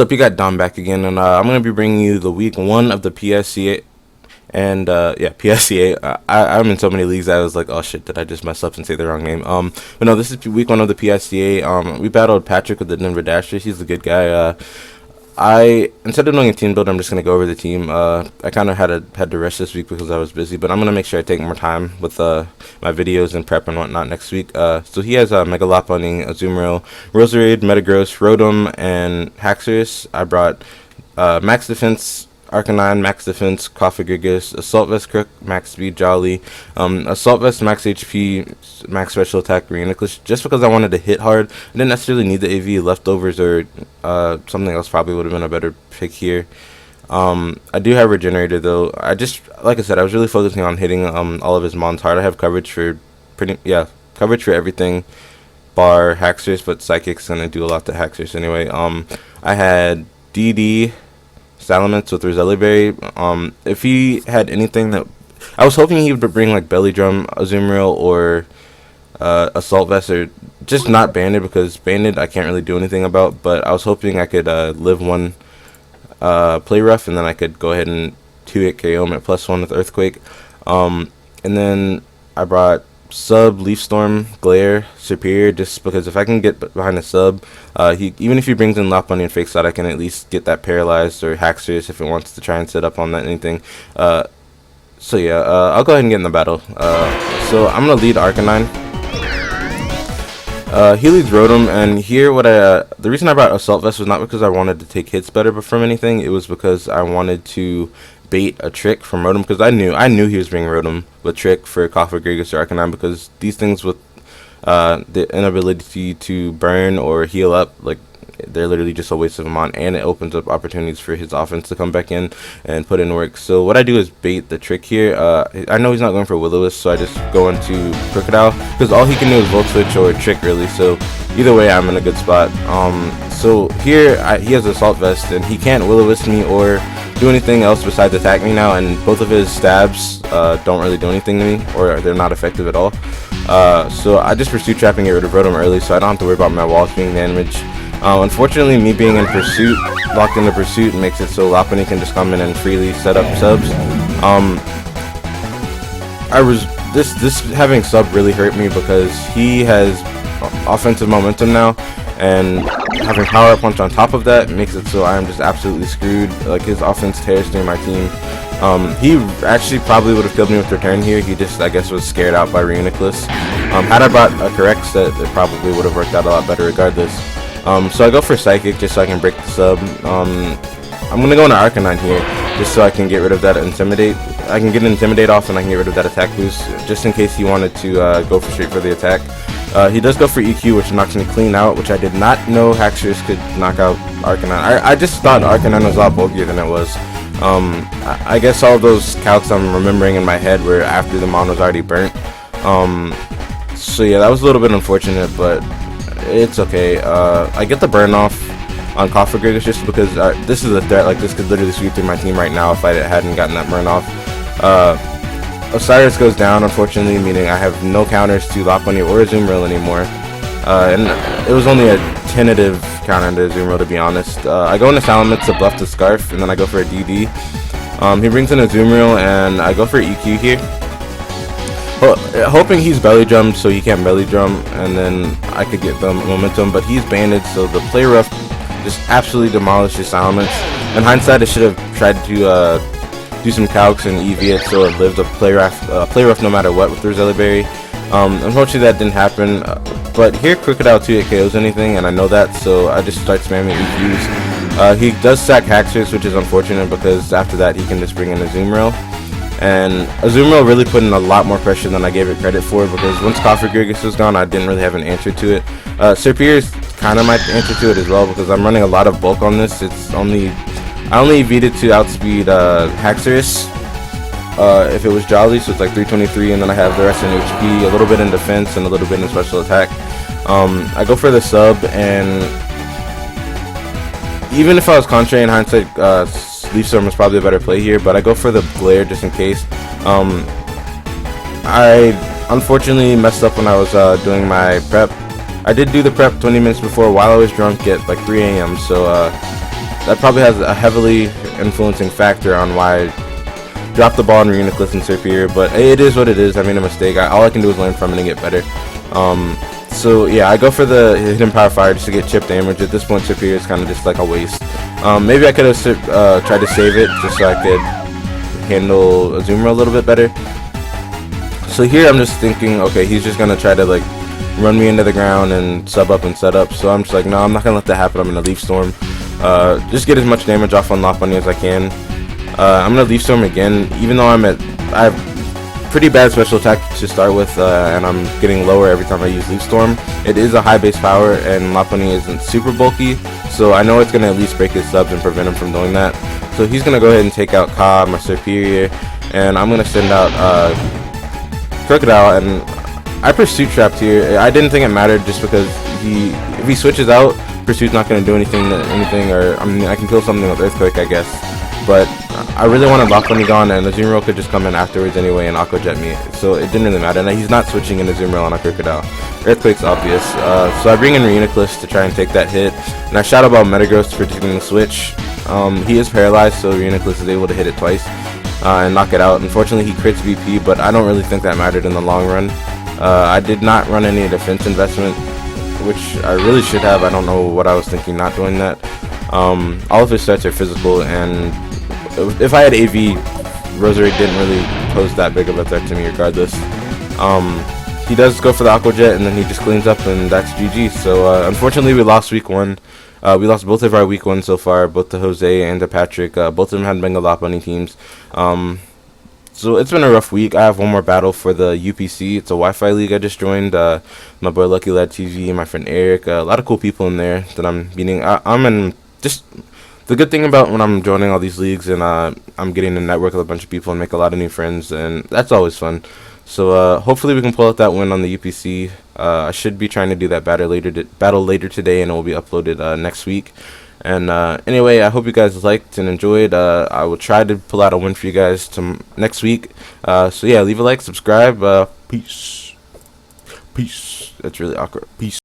Up, you got Dom back again, and I'm gonna be bringing you the week one of the PSCA. And yeah, PSCA. I'm in so many leagues that I was like, oh shit, did I just mess up and say the wrong name? But no, this is week one of the PSCA. We battled Patrick with the Denver Dashers. He's a good guy. I instead of doing a team build, I'm just gonna go over the team. I kind of had to rush this week because I was busy, but I'm gonna make sure I take more time with my videos and prep and whatnot next week. So he has Mega Lopunny, Azumarill, Roserade, Metagross, Rotom, and Haxorus. I brought Max Defense, Arcanine, Max Defense, Cofagrigus, Assault Vest, Crook, Max Speed, Jolly, Assault Vest, Max HP, Max Special Attack, Rayquazas, just because I wanted to hit hard. I didn't necessarily need the AV. Leftovers or something else probably would have been a better pick here. I do have Regenerator though. Like I said, I was really focusing on hitting all of his mons hard. I have coverage for coverage for everything bar Haxorus, but Psychic's gonna do a lot to Haxorus anyway. I had DD Salamence with Roserade. If he had anything that I was hoping he would bring, like Belly Drum, Azumarill, or Assault Vest, or just not Banded, because Banded I can't really do anything about. But I was hoping I could live one Play Rough, and then I could go ahead and 2-hit KO him at +1 with Earthquake. And then I brought Sub, Leaf Storm, Glare, Superior, just because if I can get behind the Sub, even if he brings in Lopunny and Fake Shot, I can at least get that paralyzed, or Haxorus if it wants to try and set up on that anything. So yeah, I'll go ahead and get in the battle. So I'm gonna lead Arcanine. He leads Rotom, and here the reason I brought Assault Vest was not because I wanted to take hits better but from anything. It was because I wanted to bait a trick from Rotom, because I knew he was bringing Rotom with trick for Cofagrigus or Arcanine, because these things with the inability to burn or heal up, like, they're literally just a waste of a mon, and it opens up opportunities for his offense to come back in and put in work. So what I do is bait the trick here. I know he's not going for Will-O-Wisp, so I just go into Crocodile, because all he can do is Volt Switch or trick, really. So either way, I'm in a good spot. So here he has Assault Vest, and he can't Will-O-Wisp me or do anything else besides attack me now, and both of his stabs don't really do anything to me, or they're not effective at all. So I just pursue trap and get rid of Rotom early, so I don't have to worry about my walls being damaged. Unfortunately, me being in Pursuit, locked into Pursuit, makes it so Lopunny can just come in and freely set up subs. This having Sub really hurt me, because he has offensive momentum now, and having Power Punch on top of that makes it so I am just absolutely screwed. Like, his offense tears through my team. He actually probably would have killed me with Return here. He just, I guess, was scared out by Rayquazas. Had I brought a correct set, it probably would have worked out a lot better regardless. So I go for Psychic just so I can break the Sub. I'm going to go into Arcanine here just so I can get rid of that Intimidate. I can get an Intimidate off, and I can get rid of that attack boost just in case he wanted to go straight for the attack. He does go for EQ, which knocks me clean out, which I did not know Haxorus could knock out Arcanine. I just thought Arcanine was a lot bulkier than it was. I guess all those calcs I'm remembering in my head were after the mon was already burnt. So yeah, that was a little bit unfortunate, but it's okay. I get the burn off on Cofagrigus just because this is a threat. Like, this could literally sweep through my team right now if I hadn't gotten that burn off. Osiris goes down, unfortunately, meaning I have no counters to Lopunny or Azumarill anymore. And it was only a tentative counter to Azumarill, to be honest. I go into Salamence to bluff the Scarf, and then I go for a DD. He brings in Azumarill, and I go for EQ here, hoping he's Belly Drum so he can't Belly Drum, and then I could get the momentum. But he's Banded, so the Play Rough just absolutely demolishes Salamence. In hindsight, I should have tried to do some calcs and EV it so it lived a Play Rough no matter what with Roserade. Unfortunately, that didn't happen. But here, Crocodile 2-hit KOs anything, and I know that, so I just start spamming EQs. He does sack Haxorus, which is unfortunate, because after that he can just bring in Azumarill. And Azumarill really put in a lot more pressure than I gave it credit for, because once Cofagrigus was gone, I didn't really have an answer to it. Superior is kind of my answer to it as well, because I'm running a lot of bulk on this. I only EV'd it to outspeed Haxorus if it was Jolly, so it's like 323, and then I have the rest in HP, a little bit in defense, and a little bit in special attack. I go for the Sub, and even if I was contrary in hindsight, Leaf Storm was probably a better play here, but I go for the Glare just in case. I unfortunately messed up when I was doing my prep. I did do the prep 20 minutes before while I was drunk at like 3 a.m. So that probably has a heavily influencing factor on why I dropped the ball in Reuniclus and Serperior, but it is what it is. I made a mistake. All I can do is learn from it and get better. So yeah, I go for the hidden power fire just to get chip damage. At this point, Serperior is kind of just like a waste. Maybe I could have tried to save it just so I could handle Azumarill a little bit better. So here I'm just thinking, okay, he's just gonna try to like run me into the ground and sub up and set up. So I'm just like, no, I'm not gonna let that happen. I'm gonna Leaf Storm, just get as much damage off on Lopunny as I can. I'm gonna Leaf Storm again, even though I have pretty bad special attack to start with, and I'm getting lower every time I use Leaf Storm. It is a high base power, and Lopunny isn't super bulky, so I know it's gonna at least break his subs and prevent him from doing that. So he's gonna go ahead and take out Ka, my Serperior, and I'm gonna send out Crocodile, and I Pursuit Trapped here. I didn't think it mattered just because if he switches out, Pursuit's not going to do anything, or I mean, I can kill something with Earthquake, I guess. But I really wanted Lopunny gone, and the Azumarill could just come in afterwards anyway and Aqua Jet me, so it didn't really matter. And he's not switching in Azumarill on a Crocodile. Earthquake's obvious, so I bring in Reuniclus to try and take that hit, and I Shadow Ball Metagross for taking the switch. He is paralyzed, so Reuniclus is able to hit it twice and knock it out. Unfortunately, he crits VP, but I don't really think that mattered in the long run. I did not run any defense investment, which I really should have. I don't know what I was thinking not doing that. All of his stats are physical, and if I had AV, Roserade didn't really pose that big of a threat to me regardless. He does go for the Aqua Jet, and then he just cleans up, and that's GG. So unfortunately, we lost week 1. We lost both of our week 1 so far, both to Jose and to Patrick. Both of them had Bengal Lopunny teams. So it's been a rough week. I have one more battle for the UPC. It's a Wi-Fi league I just joined. My boy Lucky Lad TV, my friend Eric, a lot of cool people in there that I'm beating. I'm in just the good thing about when I'm joining all these leagues and I'm getting to network with a bunch of people and make a lot of new friends, and that's always fun. So hopefully we can pull out that win on the UPC. I should be trying to do that battle later today, and it will be uploaded next week. And anyway, I hope you guys liked and enjoyed. I will try to pull out a win for you guys next week. So yeah, leave a like, subscribe. Peace. That's really awkward. Peace.